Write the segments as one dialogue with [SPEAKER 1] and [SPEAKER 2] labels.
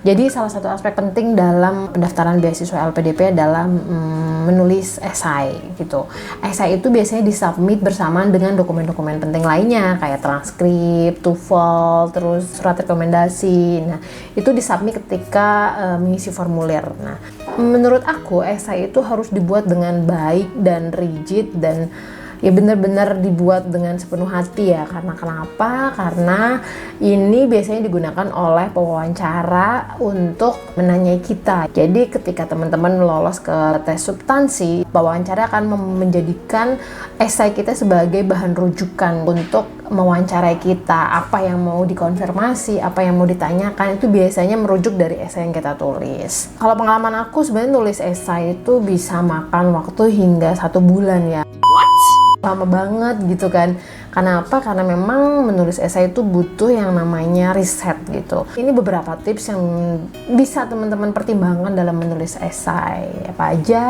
[SPEAKER 1] Jadi salah satu aspek penting dalam pendaftaran beasiswa LPDP adalah menulis esai gitu. Esai itu biasanya disubmit bersamaan dengan dokumen-dokumen penting lainnya kayak transkrip, TOEFL, terus surat rekomendasi. Nah, itu disubmit ketika mengisi formulir. Nah, menurut aku esai itu harus dibuat dengan baik dan rigid dan ya benar-benar dibuat dengan sepenuh hati ya. Karena kenapa? Karena ini biasanya digunakan oleh pewawancara untuk menanyai kita. Jadi ketika teman-teman lolos ke tes substansi, pewawancara akan menjadikan esai kita sebagai bahan rujukan untuk mewawancarai kita. Apa yang mau dikonfirmasi, apa yang mau ditanyakan, itu biasanya merujuk dari esai yang kita tulis. Kalau pengalaman aku sebenarnya nulis esai itu bisa makan waktu hingga 1 bulan ya. Lama banget gitu kan. Kenapa? Karena memang menulis esai itu butuh yang namanya riset gitu. Ini beberapa tips yang bisa teman-teman pertimbangkan dalam menulis esai. Apa aja?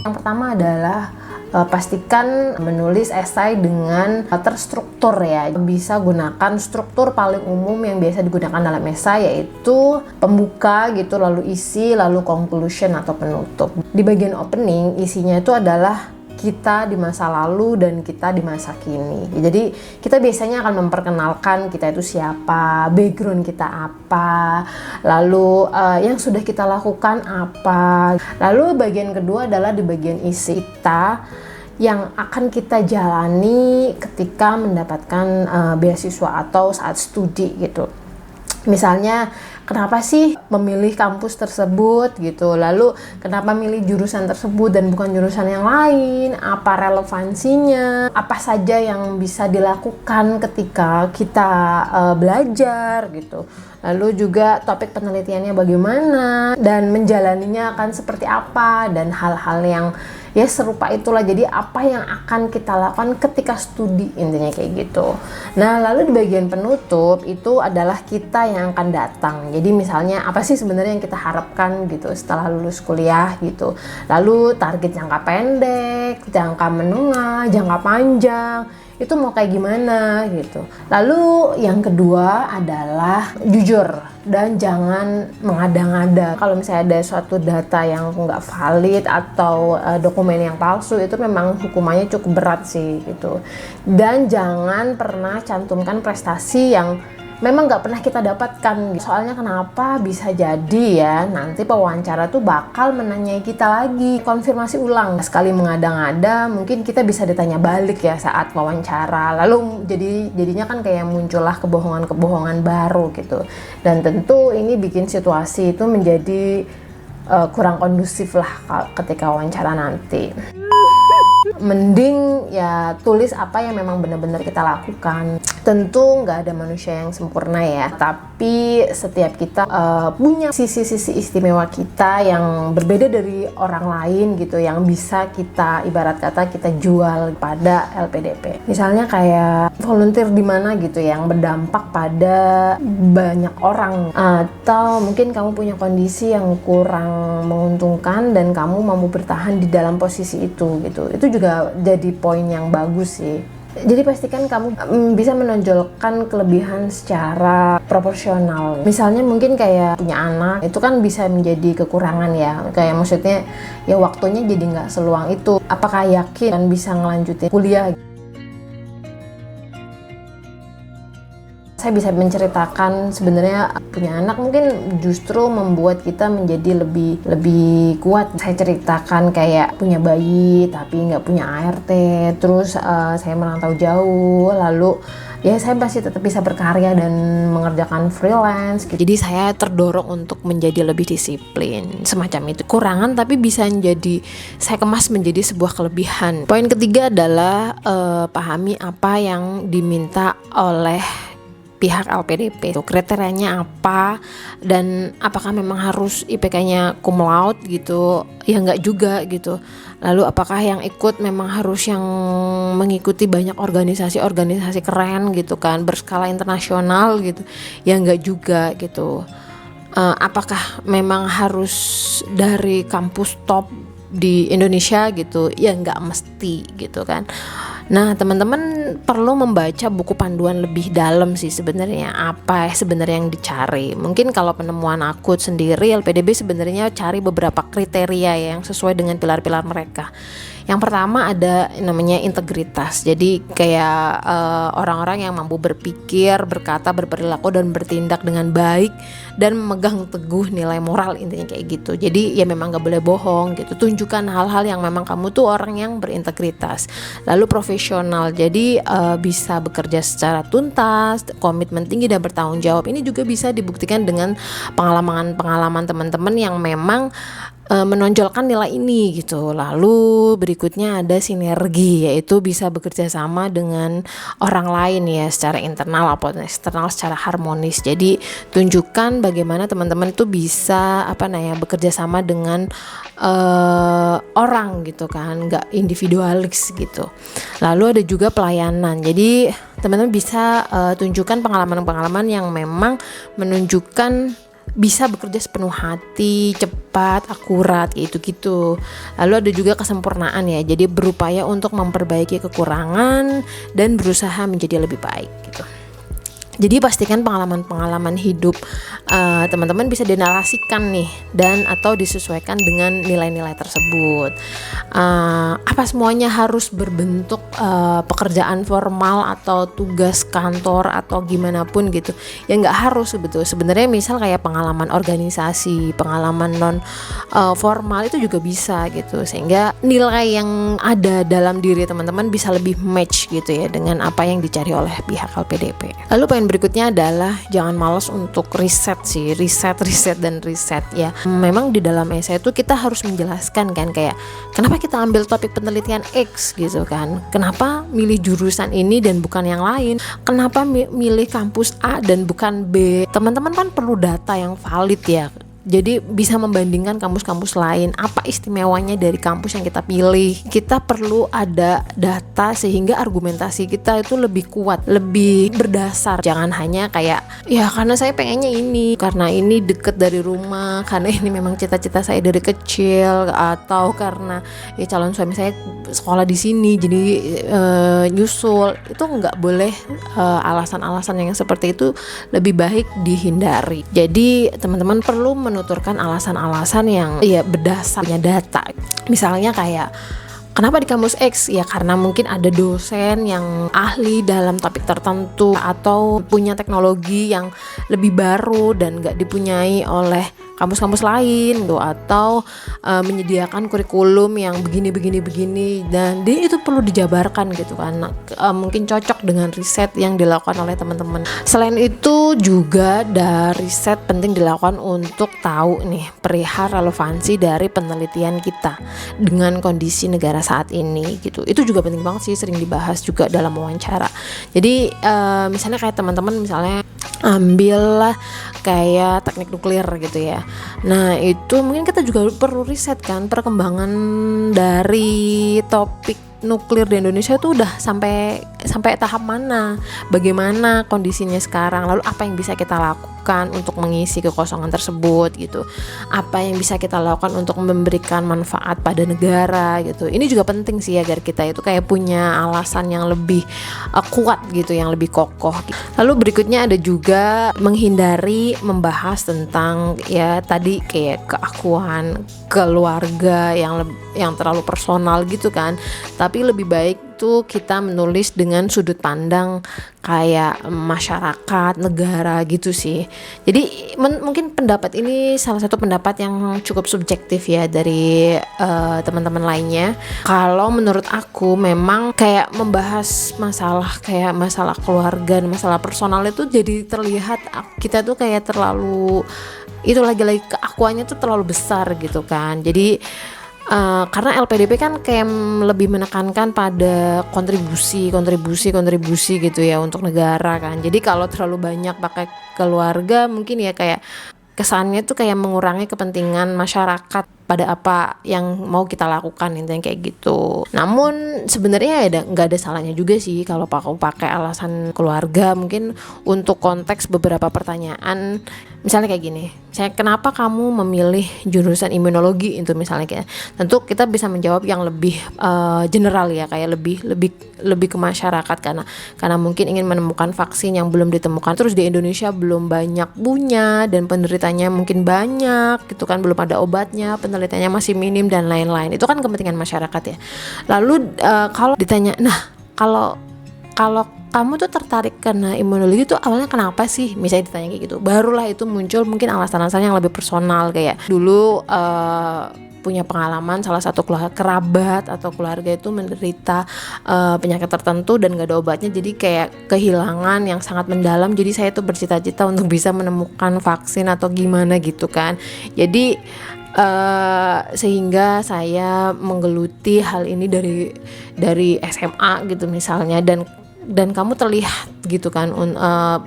[SPEAKER 1] Yang pertama adalah pastikan menulis esai dengan terstruktur ya. Bisa gunakan struktur paling umum yang biasa digunakan dalam esai, yaitu pembuka gitu, lalu isi, lalu conclusion atau penutup. Di bagian opening isinya itu adalah kita di masa lalu dan kita di masa kini. Jadi kita biasanya akan memperkenalkan kita itu siapa, background kita apa, lalu yang sudah kita lakukan apa. Lalu bagian kedua adalah di bagian isi kita yang akan kita jalani ketika mendapatkan beasiswa atau saat studi gitu. Misalnya, kenapa sih memilih kampus tersebut gitu, lalu kenapa milih jurusan tersebut dan bukan jurusan yang lain, apa relevansinya, apa saja yang bisa dilakukan ketika kita belajar gitu. Lalu juga topik penelitiannya bagaimana dan menjalaninya akan seperti apa dan hal-hal yang ya serupa itulah. Jadi apa yang akan kita lakukan ketika studi, intinya kayak gitu. Nah, lalu di bagian penutup itu adalah kita yang akan datang. Jadi misalnya apa sih sebenarnya yang kita harapkan gitu setelah lulus kuliah gitu. Lalu target jangka pendek, jangka menengah, jangka panjang, itu mau kayak gimana gitu. Lalu yang kedua adalah jujur dan jangan mengada-ngada. Kalau misalnya ada suatu data yang nggak valid atau dokumen yang palsu, itu memang hukumannya cukup berat sih gitu. Dan jangan pernah cantumkan prestasi yang memang nggak pernah kita dapatkan. Soalnya kenapa? Bisa jadi ya nanti pewawancara tuh bakal menanyai kita lagi, konfirmasi ulang. Sekali mengada-ngada mungkin kita bisa ditanya balik ya saat wawancara, lalu jadinya kan kayak muncullah kebohongan-kebohongan baru gitu. Dan tentu ini bikin situasi itu menjadi kurang kondusif lah ketika wawancara nanti. Mending ya tulis apa yang memang benar-benar kita lakukan. Tentu nggak ada manusia yang sempurna ya, tapi setiap kita punya sisi-sisi istimewa kita yang berbeda dari orang lain gitu, yang bisa kita ibarat kata kita jual pada LPDP. Misalnya kayak volunteer di mana gitu yang berdampak pada banyak orang, atau mungkin kamu punya kondisi yang kurang menguntungkan dan kamu mampu bertahan di dalam posisi itu gitu. Itu juga jadi poin yang bagus sih. Jadi pastikan kamu bisa menonjolkan kelebihan secara proporsional. Misalnya mungkin kayak punya anak, itu kan bisa menjadi kekurangan ya. Kayak maksudnya ya waktunya jadi nggak seluang itu. Apakah yakin kan bisa ngelanjutin kuliah? Saya bisa menceritakan sebenarnya punya anak mungkin justru membuat kita menjadi lebih kuat. Saya ceritakan kayak punya bayi tapi nggak punya ART, terus saya merantau jauh, lalu ya saya masih tetap bisa berkarya dan mengerjakan freelance gitu. Jadi saya terdorong untuk menjadi lebih disiplin, semacam itu. Kurangan tapi bisa menjadi, saya kemas menjadi sebuah kelebihan. Poin ketiga adalah pahami apa yang diminta oleh pihak LPDP. Tuh, kriterianya apa dan apakah memang harus IPK-nya cum laude gitu? Ya enggak juga gitu. Lalu apakah yang ikut memang harus yang mengikuti banyak organisasi-organisasi keren gitu kan, berskala internasional gitu? Ya enggak juga gitu. Apakah memang harus dari kampus top di Indonesia gitu? Ya enggak mesti gitu kan. Nah, teman-teman perlu membaca buku panduan lebih dalam sih sebenarnya, apa sebenarnya yang dicari. Mungkin kalau penemuan aku sendiri, LPDB sebenarnya cari beberapa kriteria yang sesuai dengan pilar-pilar mereka. Yang pertama ada namanya integritas. Jadi kayak orang-orang yang mampu berpikir, berkata, berperilaku dan bertindak dengan baik dan memegang teguh nilai moral, intinya kayak gitu. Jadi ya memang gak boleh bohong gitu. Tunjukkan hal-hal yang memang kamu tuh orang yang berintegritas. Lalu profesional. Jadi bisa bekerja secara tuntas, komitmen tinggi dan bertanggung jawab. Ini juga bisa dibuktikan dengan pengalaman teman-teman yang memang menonjolkan nilai ini gitu. Lalu berikutnya ada sinergi, yaitu bisa bekerja sama dengan orang lain ya, secara internal ataupun eksternal secara harmonis. Jadi tunjukkan bagaimana teman-teman itu bisa bekerja sama dengan orang gitu kan, nggak individualis gitu. Lalu ada juga pelayanan. Jadi teman-teman bisa tunjukkan pengalaman-pengalaman yang memang menunjukkan bisa bekerja sepenuh hati, cepat, akurat, gitu-gitu. Lalu ada juga kesempurnaan ya, jadi berupaya untuk memperbaiki kekurangan dan berusaha menjadi lebih baik gitu. Jadi pastikan pengalaman-pengalaman hidup teman-teman bisa dinarasikan nih dan atau disesuaikan dengan nilai-nilai tersebut. Apa semuanya harus berbentuk pekerjaan formal atau tugas kantor atau gimana pun gitu? Ya nggak harus betul. Sebenarnya misal kayak pengalaman organisasi, pengalaman non formal itu juga bisa gitu. Sehingga nilai yang ada dalam diri teman-teman bisa lebih match gitu ya dengan apa yang dicari oleh pihak LPDP. Lalu poin berikutnya adalah jangan malas untuk riset ya. Memang di dalam esai itu kita harus menjelaskan kan, kayak kenapa kita ambil topik penelitian X gitu kan, kenapa milih jurusan ini dan bukan yang lain, kenapa milih kampus A dan bukan B. Teman-teman kan perlu data yang valid ya. Jadi bisa membandingkan kampus-kampus lain, apa istimewanya dari kampus yang kita pilih. Kita perlu ada data sehingga argumentasi kita itu lebih kuat, lebih berdasar. Jangan hanya kayak ya karena saya pengennya ini, karena ini deket dari rumah, karena ini memang cita-cita saya dari kecil, atau karena ya calon suami saya sekolah di sini jadi nyusul. Itu nggak boleh. Alasan-alasan yang seperti itu lebih baik dihindari. Jadi teman-teman perlu menuturkan alasan-alasan yang berdasarnya data. Misalnya kayak kenapa di kampus X? Ya karena mungkin ada dosen yang ahli dalam topik tertentu atau punya teknologi yang lebih baru dan gak dipunyai oleh kampus-kampus lain tuh, atau menyediakan kurikulum yang begini dan itu perlu dijabarkan gitu kan. Mungkin cocok dengan riset yang dilakukan oleh teman-teman. Selain itu juga dari riset penting dilakukan untuk tahu nih perihal relevansi dari penelitian kita dengan kondisi negara saat ini gitu. Itu juga penting banget sih, sering dibahas juga dalam wawancara. Jadi misalnya kayak teman-teman misalnya ambil lah kayak teknik nuklir gitu ya. Nah itu mungkin kita juga perlu riset kan perkembangan dari topik nuklir di Indonesia itu udah sampai tahap mana, bagaimana kondisinya sekarang, lalu apa yang bisa kita lakukan untuk mengisi kekosongan tersebut gitu, apa yang bisa kita lakukan untuk memberikan manfaat pada negara gitu. Ini juga penting sih agar kita itu kayak punya alasan yang lebih kuat gitu, yang lebih kokoh gitu. Lalu berikutnya ada juga menghindari membahas tentang ya tadi kayak keakuan keluarga yang terlalu personal gitu kan, tapi lebih baik tuh kita menulis dengan sudut pandang kayak masyarakat, negara gitu sih. Jadi mungkin pendapat ini salah satu pendapat yang cukup subjektif ya dari teman-teman lainnya. Kalau menurut aku memang kayak membahas masalah kayak masalah keluarga dan masalah personal itu jadi terlihat kita tuh kayak terlalu, itu lagi-lagi keakuannya tuh terlalu besar gitu kan. Jadi Karena LPDP kan kayak lebih menekankan pada kontribusi gitu ya untuk negara kan. Jadi kalau terlalu banyak pakai keluarga mungkin ya kayak kesannya tuh kayak mengurangi kepentingan masyarakat pada apa yang mau kita lakukan, intinya kayak gitu. Namun sebenarnya nggak ada salahnya juga sih kalau aku pakai alasan keluarga, mungkin untuk konteks beberapa pertanyaan. Misalnya kayak gini, saya kenapa kamu memilih jurusan imunologi itu misalnya, kayak tentu kita bisa menjawab yang lebih general ya, kayak lebih ke masyarakat, karena mungkin ingin menemukan vaksin yang belum ditemukan, terus di Indonesia belum banyak punya dan penderitanya mungkin banyak gitu kan, belum ada obatnya, penelitiannya masih minim dan lain-lain. Itu kan kepentingan masyarakat ya. Lalu kalau ditanya, nah kalau kamu tuh tertarik karena imunologi tuh awalnya kenapa sih? Misalnya ditanya kayak gitu, barulah itu muncul mungkin alasan-alasan yang lebih personal, kayak dulu punya pengalaman salah satu kerabat atau keluarga itu menderita penyakit tertentu dan gak ada obatnya, jadi kayak kehilangan yang sangat mendalam, jadi saya tuh bercita-cita untuk bisa menemukan vaksin atau gimana gitu kan. Jadi sehingga saya menggeluti hal ini dari SMA gitu misalnya, dan kamu terlihat gitu kan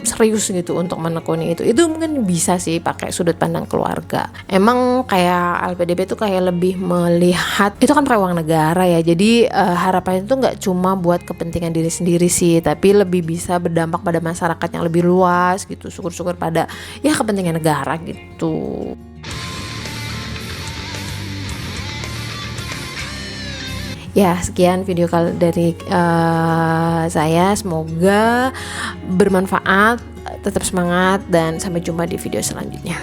[SPEAKER 1] serius gitu untuk menekuni itu mungkin bisa sih pakai sudut pandang keluarga. Emang kayak LPDP itu kayak lebih melihat itu kan pakai uang negara ya, jadi harapannya itu nggak cuma buat kepentingan diri sendiri sih, tapi lebih bisa berdampak pada masyarakat yang lebih luas gitu, syukur-syukur pada ya kepentingan negara gitu. Ya, sekian video dari saya, semoga bermanfaat, tetap semangat dan sampai jumpa di video selanjutnya.